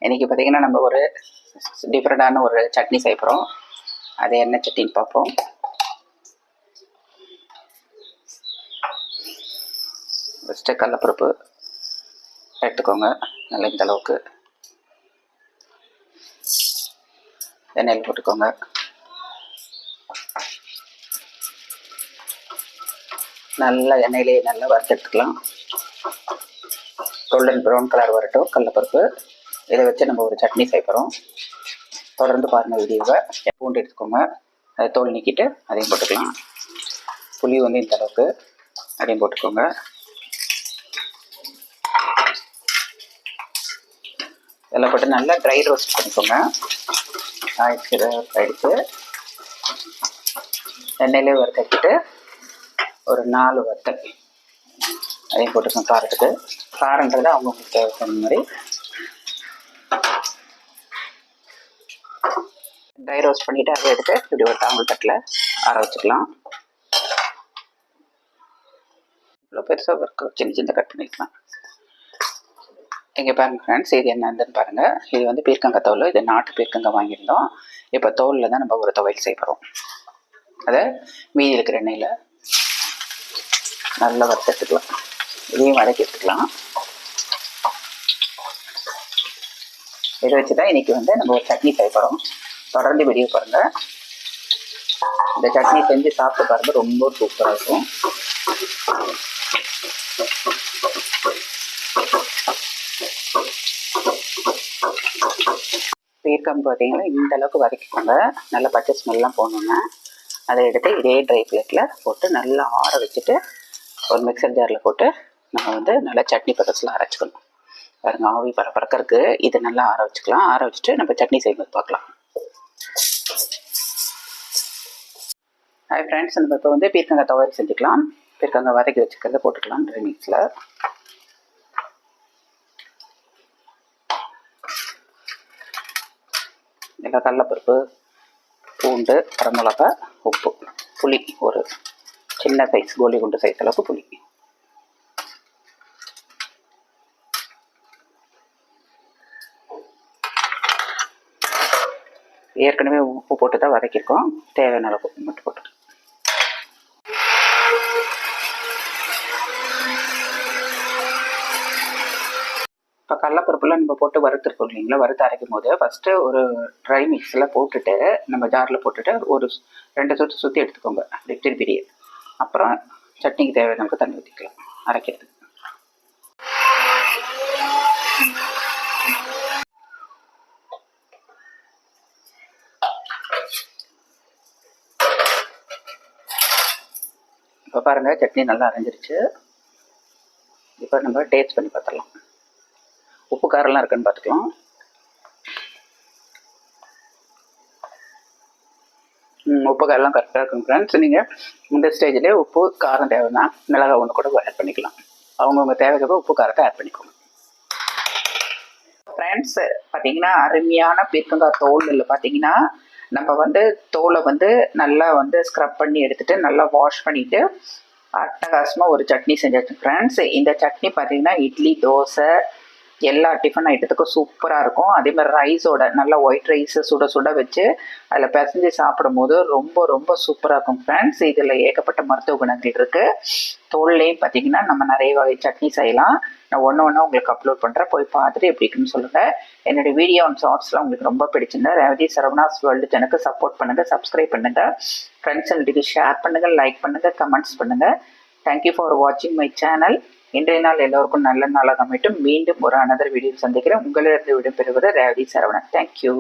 இன்றைக்கி பார்த்திங்கன்னா நம்ம ஒரு டிஃப்ரெண்ட்டான ஒரு சட்னி செய்ய போகிறோம். அது என்ன சட்னின்னு பார்ப்போம். ஃபஸ்ட்டு கடலப்பருப்பு எடுத்துக்கோங்க. நல்லா இந்த அளவுக்கு எண்ணெயில் போட்டுக்கோங்க. நல்லா எண்ணெயிலே நல்லா வறுத்து எடுத்துக்கலாம். கோல்டன் ப்ரௌன் கலர் வரட்டும் கடலப்பருப்பு. இதை வச்சு நம்ம ஒரு சட்னி செய்ய போகிறோம். தொடர்ந்து பாருங்கள் வீடியோவை. பூண்டு எடுத்துக்கோங்க, அதை தோல் நீக்கிட்டு அதையும் போட்டுக்கலாம். புளி வந்து இந்த அளவுக்கு அதையும் போட்டுக்கோங்க. இதெல்லாம் போட்டு நல்லா ட்ரை ரோஸ்ட் பண்ணிக்கோங்க. எடுத்து எண்ணெயிலே வறுத்துட்டு ஒரு 4 வத்தல் அதையும் போட்டுக்கோங்க. காரத்துக்கு காரன்றது அவங்களுக்கு தேவைப்படுற மாதிரி ட்ரை ரோஸ்ட் பண்ணிவிட்டு அதை எடுத்து இப்படி ஒரு தாங்கல் தட்டில் ஆற வச்சுக்கலாம். இவ்வளோ பெருசாக இருக்க சின்ன சின்ன கட் பண்ணிக்கலாம். இங்கே பாருங்கள் ஃப்ரெண்ட்ஸ், இது என்னதுன்னு பாருங்கள். இது வந்து பீர்க்கங்காய் தோல். இது நாட்டு பீர்க்கங்காய் வாங்கியிருந்தோம். இப்போ தோலில் தான் நம்ம ஒரு துவையல் செய்ய போகிறோம். அதை மீதி இருக்கிற எண்ணெயில் நல்லா வறுத்து எடுத்துக்கலாம். இதையும் வதக்கி எடுத்துக்கலாம். இதை வச்சு தான் இன்றைக்கி வந்து நம்ம ஒரு சட்னி செய்ய போகிறோம். தொடர்ந்து வீடியோ பாருங்கள். இந்த சட்னி செஞ்சு சாப்பிட்டு பாருங்கள், ரொம்ப சூப்பராக இருக்கும். பீர்க்கங்காய் பார்த்தீங்கன்னா இந்த அளவுக்கு வதக்கிக்கோங்க. நல்லா பச்சை ஸ்மெல்லாம் போகணுன்னா அதை எடுத்து இதே ட்ரை பிளேட்டில் போட்டு நல்லா ஆற வச்சுட்டு ஒரு மிக்சர் ஜாரில் போட்டு நம்ம வந்து நல்லா சட்னி பதத்தில் அரைச்சிக்கணும். பாருங்கள், ஆவி பறக்கிறதுக்கு இதை நல்லா ஆற வச்சுக்கலாம். ஆற வச்சுட்டு நம்ம சட்னி செய்யும்போது பார்க்கலாம். ஹாய் ஃப்ரெண்ட்ஸ், நம்ம இப்போ வந்து பீர்க்கங்காய் துவையல் செஞ்சுக்கலாம். பீர்க்கங்காய் வதக்கி வச்சுக்கிறத போட்டுக்கலாம் ட்ரை மிக்ஸில். எல்லாம் கடலப்பருப்பு, பூண்டு, வரமிளகா, உப்பு, புளி ஒரு சின்ன சைஸ் கோலி குண்டு சைஸ் அளவுக்கு புளி. ஏற்கனவே உப்பு போட்டு தான் வதக்கியிருக்கோம். தேவையான அளவு உப்பு மட்டும் போட்டு இப்போ கடலப்பருப்புலாம் நம்ம போட்டு வறுத்துருக்கோம் இல்லைங்களா. வறுத்து அரைக்கும் போது ஃபஸ்ட்டு ஒரு ட்ரை மிக்ஸில் போட்டுட்டு நம்ம ஜாரில் போட்டுட்டு ஒரு 2 சுற்று சுற்றி எடுத்துக்கோங்க. அப்படி திருப்பிடியே அப்புறம் சட்னிக்கு தேவையான நமக்கு தண்ணி ஊற்றிக்கலாம் அரைக்கிறதுக்கு. இப்போ பாருங்கள், சட்னி நல்லா அரைஞ்சிருச்சு. இப்போ நம்ம டேஸ்ட் பண்ணி பார்த்துடலாம். உப்பு காரெல்லாம் இருக்குன்னு பார்த்துக்கலாம். உப்பு காரெல்லாம் கரெக்டாக இருக்கும் ஃப்ரெண்ட்ஸ். நீங்கள் இந்த ஸ்டேஜ்லேயே உப்பு காரம் தேவைன்னா மிளகாய் ஒன்று கூட ஆட் பண்ணிக்கலாம். அவங்கவுங்க தேவைக்கு உப்பு காரத்தை ஆட் பண்ணிக்கோங்க. ஃப்ரெண்ட்ஸ் பார்த்தீங்கன்னா அருமையான பீர்க்கங்காய் தோலில் பார்த்தீங்கன்னா நம்ம வந்து தோலை வந்து நல்லா வந்து ஸ்க்ரப் பண்ணி எடுத்துகிட்டு நல்லா வாஷ் பண்ணிவிட்டு அட்டகாசமாக ஒரு சட்னி செஞ்சாச்சு ஃப்ரெண்ட்ஸ். இந்த சட்னி பார்த்தீங்கன்னா இட்லி, தோசை, எல்லா டிஃபன் ஐட்டத்துக்கும் சூப்பராக இருக்கும். அதேமாதிரி ரைஸோட நல்லா ஒயிட் ரைஸை சுட சுட வச்சு அதில் பிசைஞ்சு சாப்பிடும் போது ரொம்ப ரொம்ப சூப்பராக இருக்கும் ஃப்ரெண்ட்ஸ். இதில் ஏகப்பட்ட மருத்துவ குணங்கள் இருக்குது. தோல்லையும் பார்த்தீங்கன்னா நம்ம நிறைய வகை சட்னி செய்யலாம். நான் ஒன்று உங்களுக்கு அப்லோட் பண்ணுறேன், போய் பார்த்துட்டு எப்படி இருக்குன்னு சொல்லுங்கள். என்னோடய வீடியோ அண்ட் ஷார்ட்ஸ்லாம் உங்களுக்கு ரொம்ப பிடிச்சிருந்தா ரேவதி சரவணாஸ் வேர்ல்டு சேனலுக்கு சப்போர்ட் பண்ணுங்கள், சப்ஸ்கிரைப் பண்ணுங்கள், ஃப்ரெண்ட்ஸ் அண்ட் ஷேர் பண்ணுங்கள், லைக் பண்ணுங்கள், கமெண்ட்ஸ் பண்ணுங்கள். தேங்க்யூ ஃபார் வாட்சிங் மை சேனல். இன்றைய நாள் எல்லோருக்கும் நல்ல நாளாக அமையட்டும். மீண்டும் ஒரு அனதர் வீடியோ சந்திக்கிறேன். உங்களிடம் விடைபெறுவது ரேவதி சரவணன். தேங்க்யூ.